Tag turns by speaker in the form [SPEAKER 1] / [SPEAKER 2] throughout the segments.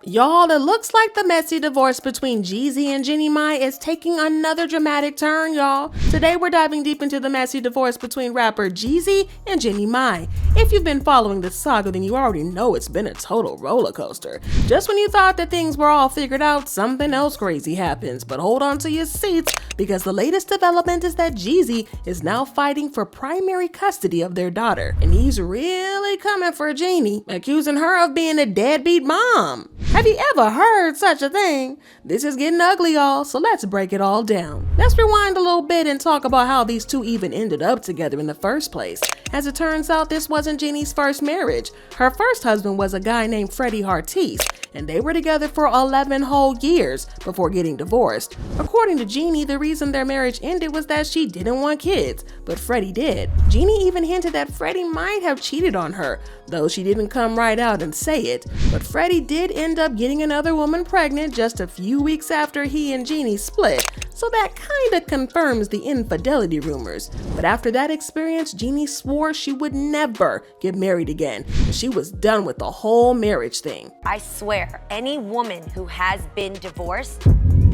[SPEAKER 1] Y'all, it looks like the messy divorce between Jeezy and Jeannie Mai is taking another dramatic turn, y'all. Today we're diving deep into the messy divorce between rapper Jeezy and Jeannie Mai. If you've been following this saga, then you already know it's been a total roller coaster. Just when you thought that things were all figured out, something else crazy happens. But hold on to your seats, because the latest development is that Jeezy is now fighting for primary custody of their daughter. And he's really coming for Jeannie, accusing her of being a deadbeat mom. Have you ever heard such a thing? This is getting ugly, y'all, so let's break it all down. Let's rewind a little bit and talk about how these two even ended up together in the first place. As it turns out, this wasn't Jeannie's first marriage. Her first husband was a guy named Freddy Harteis, and they were together for 11 whole years before getting divorced. According to Jeannie, the reason their marriage ended was that she didn't want kids, but Freddy did. Jeannie even hinted that Freddy might have cheated on her, though she didn't come right out and say it. But Freddy did end up getting another woman pregnant just a few weeks after he and Jeannie split, so that kinda confirms the infidelity rumors. But after that experience, Jeannie swore she would never get married again, and she was done with the whole marriage thing.
[SPEAKER 2] I swear, any woman who has been divorced,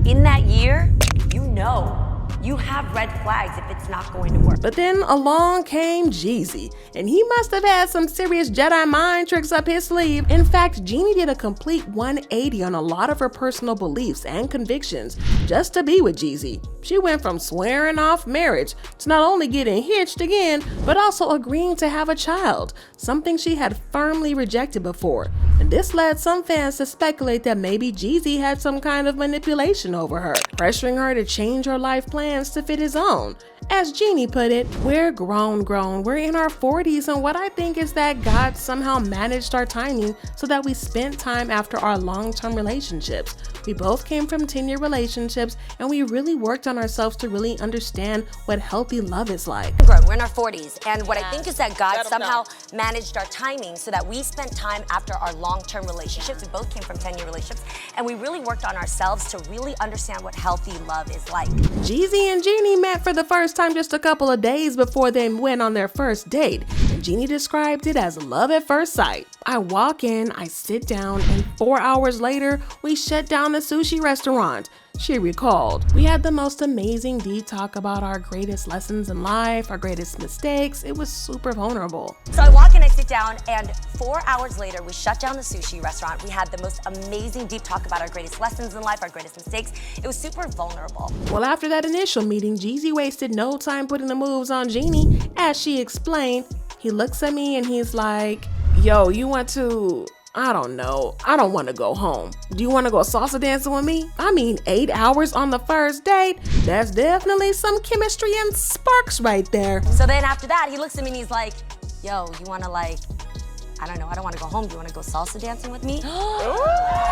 [SPEAKER 2] in that year, you have red flags if it's not going to work.
[SPEAKER 1] But then along came Jeezy, and he must have had some serious Jedi mind tricks up his sleeve. In fact, Jeannie did a complete 180 on a lot of her personal beliefs and convictions just to be with Jeezy. She went from swearing off marriage to not only getting hitched again, but also agreeing to have a child, something she had firmly rejected before. And this led some fans to speculate that maybe Jeezy had some kind of manipulation over her, pressuring her to change her life plans to fit his own. As Jeannie put it, we're grown, we're in our 40s, and what I think is that God somehow managed our timing so that we spent time after our long-term relationships. We both came from 10-year relationships, and we really worked on ourselves to really understand what healthy love is like.
[SPEAKER 2] We're in our 40s, and what I think is that God somehow managed our timing so that we spent time after our long-term relationships. We both came from 10-year relationships, and we really worked on ourselves to really understand what healthy love is like.
[SPEAKER 1] Jeezy and Jeannie met for the first time just a couple of days before they went on their first date, and Jeannie described it as love at first sight. I walk in, I sit down, and 4 hours later, we shut down the sushi restaurant. She recalled. We had the most amazing deep talk about our greatest lessons in life, our greatest mistakes. It was super vulnerable.
[SPEAKER 2] So I walk in, I sit down, and 4 hours later, we shut down the sushi restaurant. We had the most amazing deep talk about our greatest lessons in life, our greatest mistakes. It was super vulnerable.
[SPEAKER 1] Well, after that initial meeting, Jeezy wasted no time putting the moves on Jeannie. As she explained, he looks at me and he's like, yo, you want to... I don't know. I don't want to go home. Do you want to go salsa dancing with me? I mean, 8 hours on the first date? That's definitely some chemistry and sparks right there.
[SPEAKER 2] So then after that, he looks at me and he's like, yo, you want to I don't know, I don't want to go home. Do you want to go salsa dancing with me?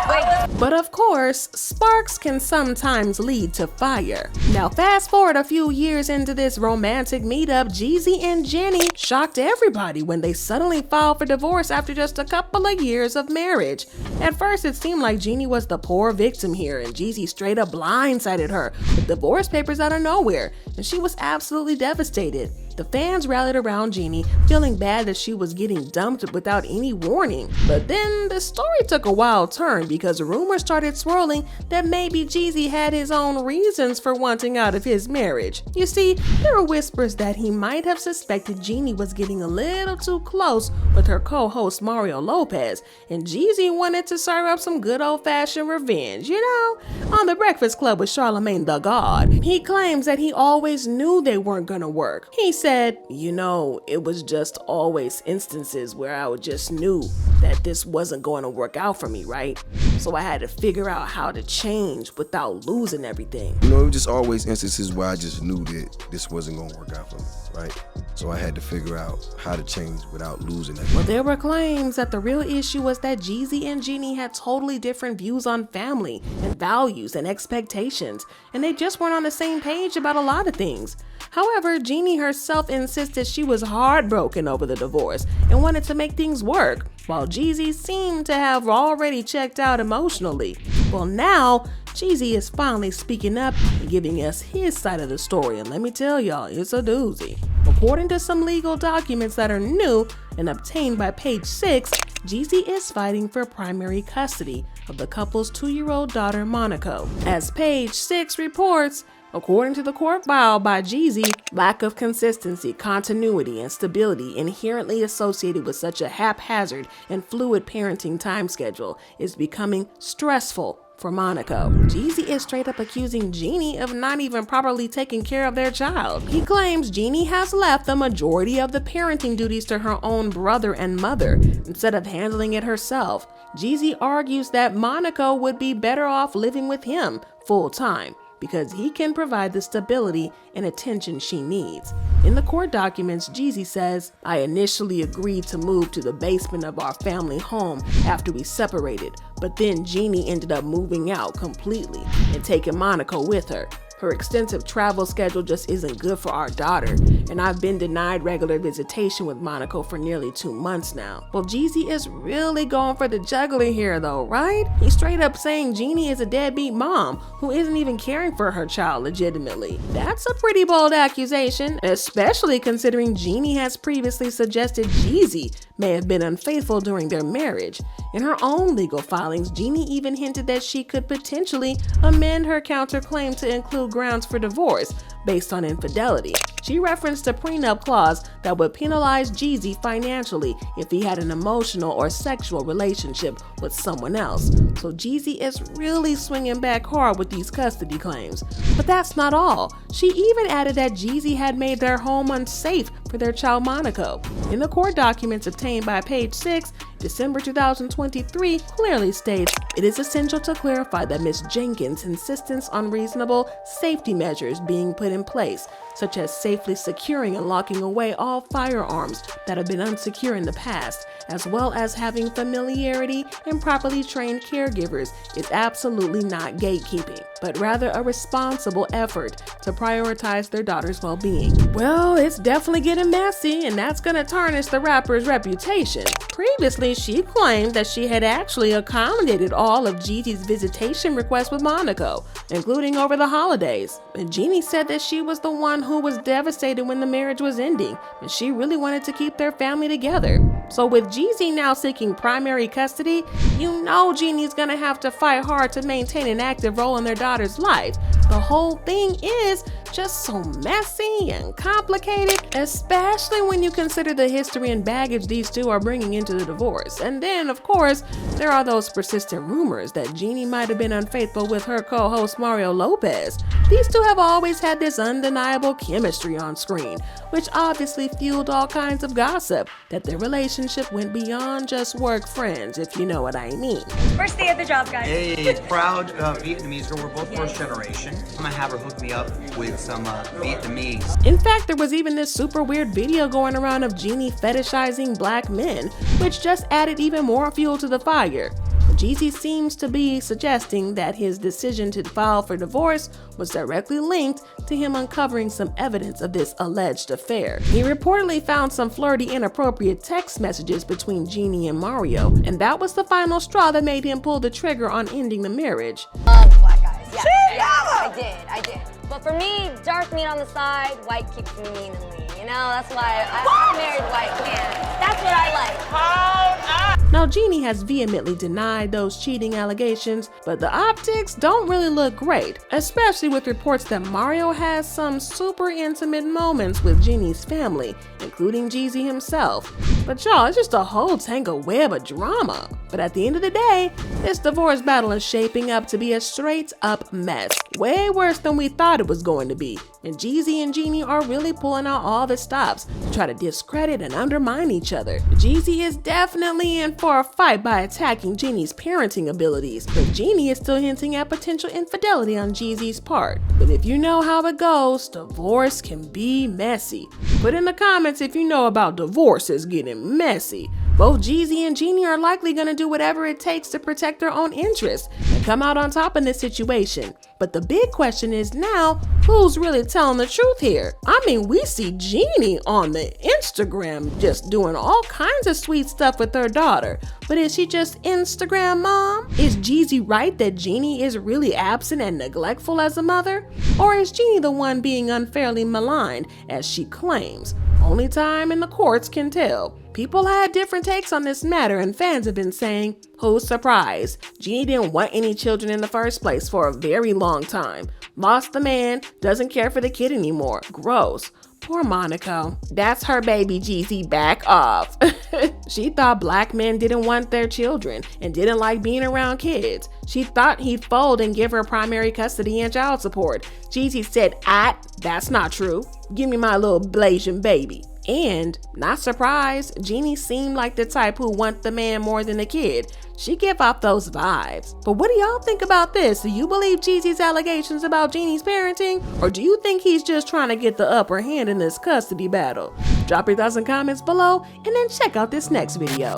[SPEAKER 2] Wait.
[SPEAKER 1] But of course, sparks can sometimes lead to fire. Now fast forward a few years into this romantic meetup, Jeezy and Jeannie shocked everybody when they suddenly filed for divorce after just a couple of years of marriage. At first, it seemed like Jeannie was the poor victim here, and Jeezy straight up blindsided her with divorce papers out of nowhere, and she was absolutely devastated. The fans rallied around Jeannie, feeling bad that she was getting dumped without any warning. But then the story took a wild turn because rumors started swirling that maybe Jeezy had his own reasons for wanting out of his marriage. You see, there were whispers that he might have suspected Jeannie was getting a little too close with her co-host Mario Lopez, and Jeezy wanted to serve up some good old-fashioned revenge, you know? On The Breakfast Club with Charlamagne the God, he claims that he always knew they weren't gonna work. He said, you know, it was just always instances where I just knew that this wasn't going to work out for me, right? So I had to figure out how to change without losing everything.
[SPEAKER 3] You know, it was just always instances where I just knew that this wasn't going to work out for me, right? So I had to figure out how to change without losing it.
[SPEAKER 1] Well, there were claims that the real issue was that Jeezy and Jeannie had totally different views on family and values and expectations, and they just weren't on the same page about a lot of things. However, Jeannie herself insisted she was heartbroken over the divorce and wanted to make things work, while Jeezy seemed to have already checked out emotionally. Well, now, Jeezy is finally speaking up and giving us his side of the story, and let me tell y'all, it's a doozy. According to some legal documents that are new and obtained by Page 6, Jeezy is fighting for primary custody of the couple's 2-year-old daughter, Monaco. As Page 6 reports, according to the court file by Jeezy, lack of consistency, continuity, and stability inherently associated with such a haphazard and fluid parenting time schedule is becoming stressful for Monaco. Jeezy is straight up accusing Genie of not even properly taking care of their child. He claims Genie has left the majority of the parenting duties to her own brother and mother instead of handling it herself. Jeezy argues that Monaco would be better off living with him full time, because he can provide the stability and attention she needs. In the court documents, Jeezy says, "I initially agreed to move to the basement of our family home after we separated, but then Genie ended up moving out completely and taking Monaco with her. Her extensive travel schedule just isn't good for our daughter, and I've been denied regular visitation with Monaco for nearly 2 months now." Well, Jeezy is really going for the jugular here though, right? He's straight up saying Genie is a deadbeat mom who isn't even caring for her child legitimately. That's a pretty bold accusation, especially considering Genie has previously suggested Jeezy may have been unfaithful during their marriage. In her own legal filings, Genie even hinted that she could potentially amend her counterclaim to include grounds for divorce based on infidelity. She referenced a prenup clause that would penalize Jeezy financially if he had an emotional or sexual relationship with someone else. So Jeezy is really swinging back hard with these custody claims. But that's not all. She even added that Jeezy had made their home unsafe for their child Monaco. In the court documents obtained by Page 6, December 2023 clearly states, "It is essential to clarify that Ms. Jenkins' insistence on reasonable safety measures being put in place, such as safely securing and locking away all firearms that have been unsecure in the past, as well as having familiarity and properly trained caregivers, is absolutely not gatekeeping, but rather a responsible effort to prioritize their daughter's well-being." Well, it's definitely getting messy, and that's gonna tarnish the rapper's reputation. Previously, she claimed that she had actually accommodated all of Jeezy's visitation requests with Monaco, including over the holidays. And Genie said that she was the one who was devastated when the marriage was ending, and she really wanted to keep their family together. So with Jeezy now seeking primary custody, you know Genie's gonna have to fight hard to maintain an active role in their daughter's life. The whole thing is just so messy and complicated, especially when you consider the history and baggage these two are bringing into the divorce. And then, of course, there are those persistent rumors that Genie might have been unfaithful with her co-host Mario Lopez. These two have always had this undeniable chemistry on screen, which obviously fueled all kinds of gossip that their relationship went beyond just work friends, if you know what I mean.
[SPEAKER 4] First day at the job, guys.
[SPEAKER 5] Hey, proud Vietnamese girl. We're both first generation. I'm gonna have her hook me up with some Vietnamese.
[SPEAKER 1] In fact, there was even this super weird video going around of Genie fetishizing black men, which just added even more fuel to the fire. Jeezy seems to be suggesting that his decision to file for divorce was directly linked to him uncovering some evidence of this alleged affair. He reportedly found some flirty, inappropriate text messages between Genie and Mario, and that was the final straw that made him pull the trigger on ending the marriage.
[SPEAKER 2] Black guys. Yeah, I did. But for me, dark meat on the side, white keeps me mean and lean. You know, that's why I married white man. That's what I like.
[SPEAKER 1] Now, Genie has vehemently denied those cheating allegations, but the optics don't really look great, especially with reports that Mario has some super intimate moments with Genie's family, including Jeezy himself. But y'all, it's just a whole tangled web of drama. But at the end of the day, this divorce battle is shaping up to be a straight up mess. Way worse than we thought it was going to be. And Jeezy and Jeannie are really pulling out all the stops to try to discredit and undermine each other. Jeezy is definitely in for a fight by attacking Jeannie's parenting abilities, but Genie is still hinting at potential infidelity on Jeezy's part. But if you know how it goes, divorce can be messy. Put in the comments if you know about divorces getting messy. Both Jeezy and Genie are likely going to do whatever it takes to protect their own interests and come out on top in this situation. But the big question is now, who's really telling the truth here? I mean, we see Genie on the Instagram just doing all kinds of sweet stuff with her daughter. But is she just Instagram mom? Is Jeezy right that Genie is really absent and neglectful as a mother? Or is Genie the one being unfairly maligned as she claims? Only time in the courts can tell. People had different takes on this matter, and fans have been saying, who's surprised? Genie didn't want any children in the first place for a very long time. Lost the man, doesn't care for the kid anymore. Gross. Poor Monaco. That's her baby, Jeezy, back off. She thought black men didn't want their children and didn't like being around kids. She thought he'd fold and give her primary custody and child support. Jeezy said, that's not true. Give me my little Blasian baby. And, not surprised, Genie seemed like the type who want the man more than the kid. She give off those vibes. But what do y'all think about this? Do you believe Jeezy's allegations about Genie's parenting? Or do you think he's just trying to get the upper hand in this custody battle? Drop your thoughts and comments below, and then check out this next video.